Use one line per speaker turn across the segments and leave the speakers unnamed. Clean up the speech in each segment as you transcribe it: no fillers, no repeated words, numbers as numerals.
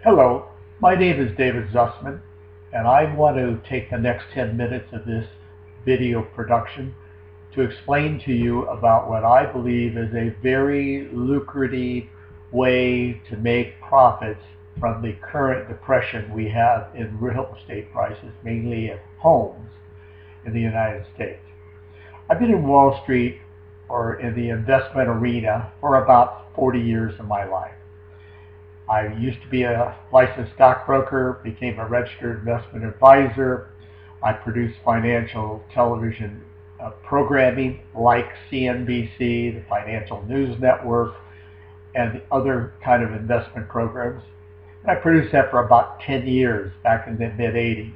Hello, my name is David Zussman, and I want to take the next 10 minutes of this video production to explain to you about what I believe is a very lucrative way to make profits from the current depression we have in real estate prices, mainly of homes in the United States. I've been in Wall Street or in the investment arena for about 40 years of my life. I used to be a licensed stockbroker, became a registered investment advisor. I produced financial television programming like CNBC, the Financial News Network, and the other kind of investment programs. And I produced that for about 10 years back in the mid-'80s.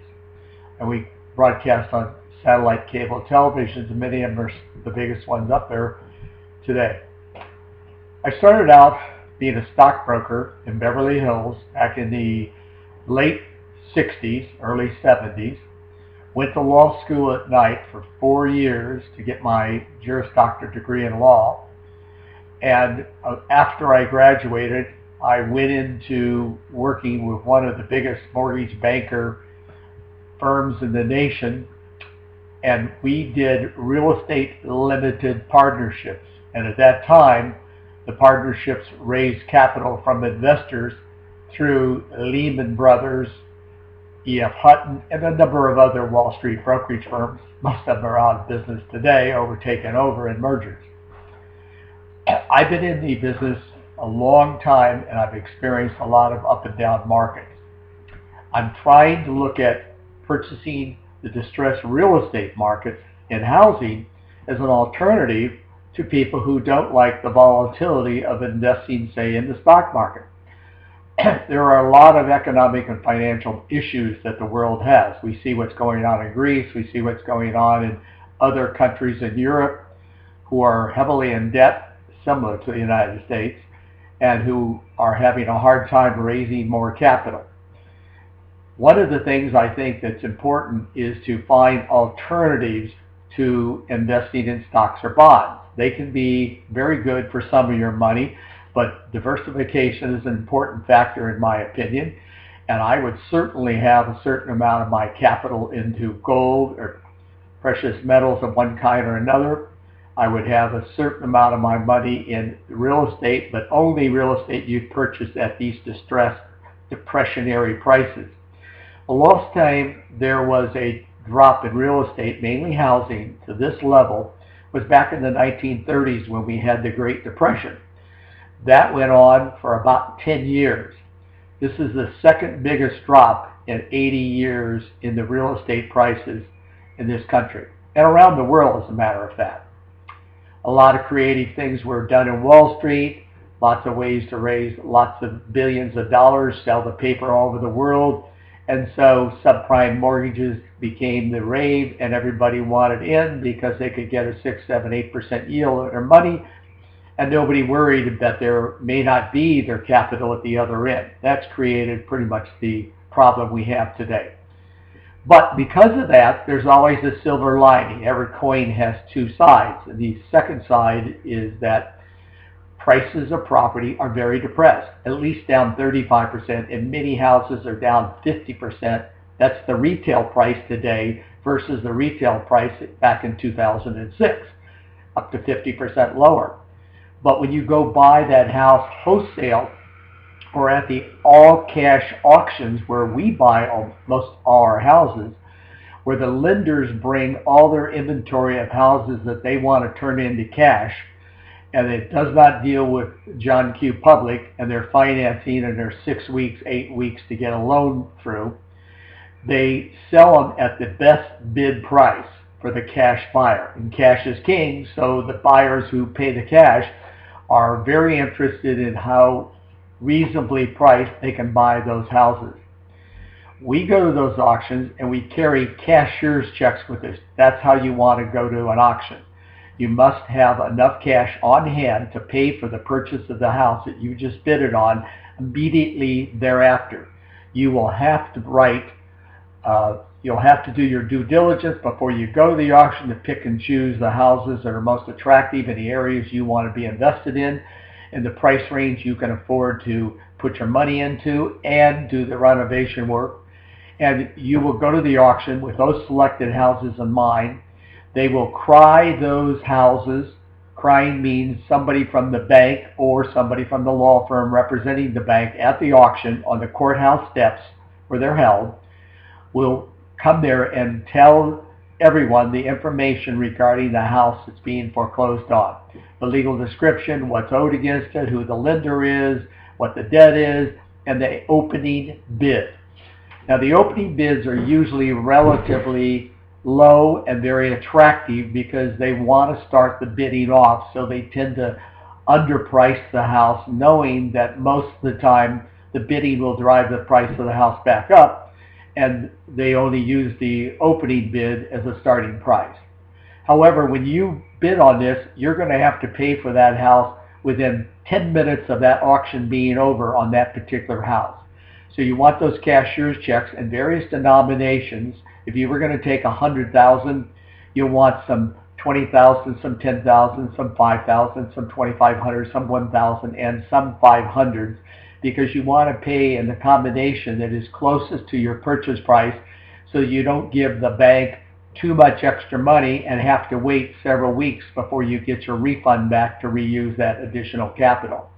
And we broadcast on satellite cable televisions, and many of them are the biggest ones up there today. I started out being a stockbroker in Beverly Hills back in the late 60s, early 70s. Went to law school at night for 4 years to get my Juris Doctor degree in law. And after I graduated, I went into working with one of the biggest mortgage banker firms in the nation, and we did real estate limited partnerships. And at that time, the partnerships raised capital from investors through Lehman Brothers, E.F. Hutton, and a number of other Wall Street brokerage firms. Most of them are out of business today or were taken over in mergers. I've been in the business a long time, and I've experienced a lot of up and down markets. I'm trying to look at purchasing the distressed real estate markets in housing as an alternative to people who don't like the volatility of investing, say, in the stock market. There are a lot of economic and financial issues that the world has. We see what's going on in Greece. We see what's going on in other countries in Europe who are heavily in debt, similar to the United States, and who are having a hard time raising more capital. One of the things I think that's important is to find alternatives to investing in stocks or bonds. They can be very good for some of your money, but diversification is an important factor in my opinion. And I would certainly have a certain amount of my capital into gold or precious metals of one kind or another. I would have a certain amount of my money in real estate, but only real estate you purchase at these distressed, depressionary prices. The last time there was a drop in real estate, mainly housing, to this level was back in the 1930s when we had the Great Depression. That went on for about 10 years. This is the second biggest drop in 80 years in the real estate prices in this country and around the world, as a matter of fact. A lot of creative things were done in Wall Street, lots of ways to raise lots of billions of dollars, sell the paper all over the world. And so subprime mortgages became the rave, and everybody wanted in because they could get a 6, 7, 8% yield on their money, and nobody worried that there may not be their capital at the other end. That's created pretty much the problem we have today. But because of that, there's always a silver lining. Every coin has two sides. And the second side is that prices of property are very depressed, at least down 35%, and many houses are down 50%. That's the retail price today versus the retail price back in 2006, up to 50% lower. But when you go buy that house wholesale or at the all-cash auctions where we buy most all our houses, where the lenders bring all their inventory of houses that they want to turn into cash, and it does not deal with John Q. Public and their financing and their 6 weeks, 8 weeks to get a loan through. They sell them at the best bid price for the cash buyer. And cash is king, so the buyers who pay the cash are very interested in how reasonably priced they can buy those houses. We go to those auctions and we carry cashier's checks with us. That's how you want to go to an auction. You must have enough cash on hand to pay for the purchase of the house that you just bid it on immediately thereafter. You will have to you'll have to do your due diligence before you go to the auction to pick and choose the houses that are most attractive in the areas you want to be invested in the price range you can afford to put your money into and do the renovation work. And you will go to the auction with those selected houses in mind. They will cry those houses. Crying means somebody from the bank or somebody from the law firm representing the bank at the auction on the courthouse steps where they're held will come there and tell everyone the information regarding the house that's being foreclosed on. The legal description, what's owed against it, who the lender is, what the debt is, and the opening bid. Now, the opening bids are usually relatively low and very attractive because they want to start the bidding off, so they tend to underprice the house, knowing that most of the time the bidding will drive the price of the house back up, and they only use the opening bid as a starting price. However, when you bid on this, you're going to have to pay for that house within 10 minutes of that auction being over on that particular house. So you want those cashier's checks in various denominations. If you were going to take $100,000, you'll want some $20,000, some $10,000, some $5,000, some $2,500, some $1,000, and some $500s, because you want to pay in the combination that is closest to your purchase price, so you don't give the bank too much extra money and have to wait several weeks before you get your refund back to reuse that additional capital.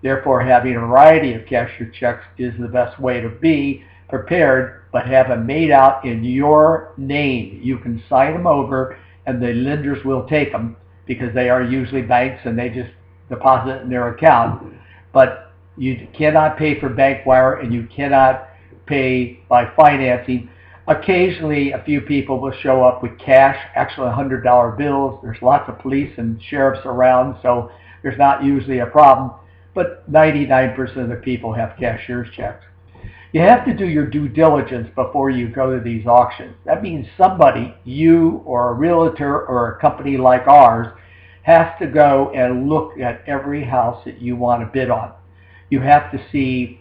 Therefore, having a variety of cashier checks is the best way to be prepared, but have them made out in your name. You can sign them over, and the lenders will take them because they are usually banks and they just deposit in their account. But you cannot pay for bank wire, and you cannot pay by financing. Occasionally, a few people will show up with cash, actually $100 bills. There's lots of police and sheriffs around, so there's not usually a problem. But 99% of the people have cashier's checks. You have to do your due diligence before you go to these auctions. That means somebody, you or a realtor or a company like ours, has to go and look at every house that you want to bid on. You have to see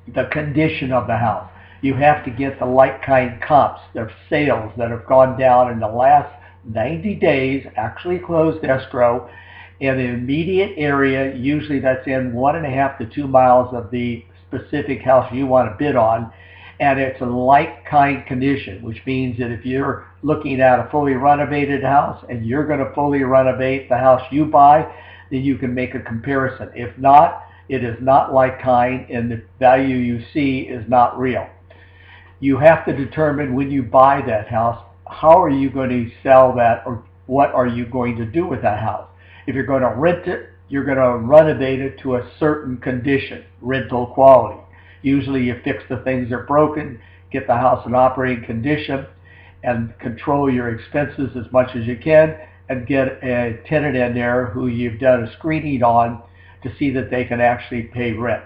the condition of the house. You have to get the like-kind comps, the sales that have gone down in the last 90 days, actually closed escrow, in the immediate area. Usually that's in 1.5 to 2 miles of the specific house you want to bid on, and it's a like-kind condition, which means that if you're looking at a fully renovated house and you're going to fully renovate the house you buy, then you can make a comparison. If not, it is not like-kind, and the value you see is not real. You have to determine when you buy that house, how are you going to sell that, or what are you going to do with that house. If you're going to rent it, you're going to renovate it to a certain condition, rental quality. Usually you fix the things that are broken, get the house in operating condition, and control your expenses as much as you can, and get a tenant in there who you've done a screening on to see that they can actually pay rent.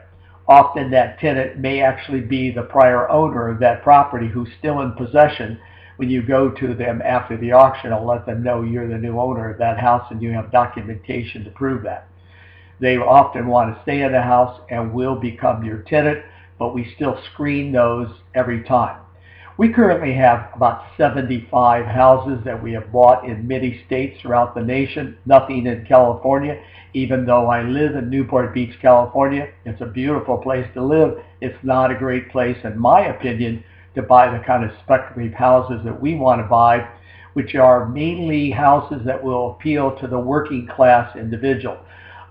Often that tenant may actually be the prior owner of that property who's still in possession. When you go to them after the auction, I'll let them know you're the new owner of that house and you have documentation to prove that. They often want to stay in the house and will become your tenant, but we still screen those every time. We currently have about 75 houses that we have bought in many states throughout the nation, nothing in California. Even though I live in Newport Beach, California, it's a beautiful place to live. It's not a great place, in my opinion, to buy the kind of speculative houses that we want to buy, which are mainly houses that will appeal to the working class individual.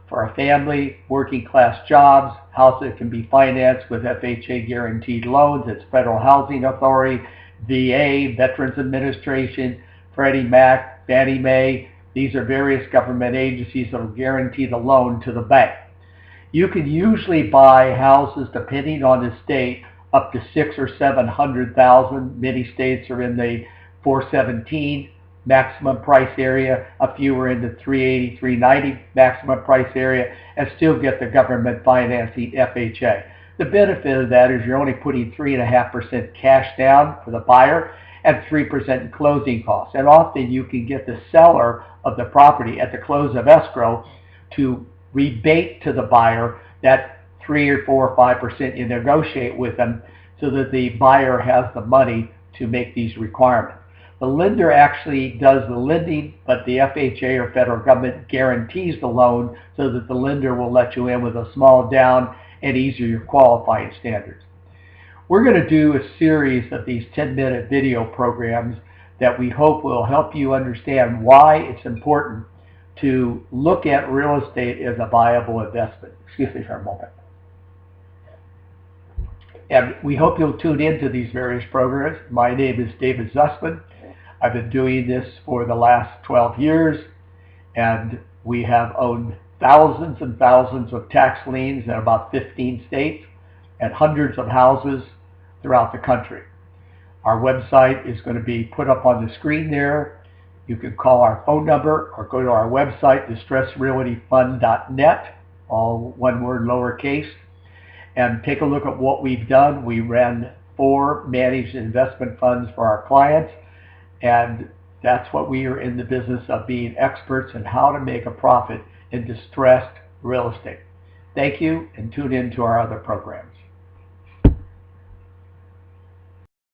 For a family, working class jobs, houses that can be financed with FHA guaranteed loans. It's Federal Housing Authority, VA, Veterans Administration, Freddie Mac, Fannie Mae. These are various government agencies that will guarantee the loan to the bank. You can usually buy houses, depending on the state, up to $600,000 or $700,000. Many states are in the $417,000 maximum price area. A few are in the $380,000, $390,000 maximum price area, and still get the government financing FHA. The benefit of that is you're only putting 3.5% cash down for the buyer and 3% in closing costs. And often you can get the seller of the property at the close of escrow to rebate to the buyer that 3 or 4 or 5% you negotiate with them, so that the buyer has the money to make these requirements. The lender actually does the lending, but the FHA or federal government guarantees the loan, so that the lender will let you in with a small down and easier qualifying standards. We're going to do a series of these 10-minute video programs that we hope will help you understand why it's important to look at real estate as a viable investment. Excuse me for a moment. And we hope you'll tune into these various programs. My name is David Zussman. I've been doing this for the last 12 years, and we have owned thousands and thousands of tax liens in about 15 states and hundreds of houses throughout the country. Our website is going to be put up on the screen there. You can call our phone number or go to our website, distressedrealtyfund.net, all one word, lowercase, and take a look at what we've done. We ran 4 managed investment funds for our clients, and that's what we are in the business of, being experts in how to make a profit in distressed real estate. Thank you, and tune in to our other programs.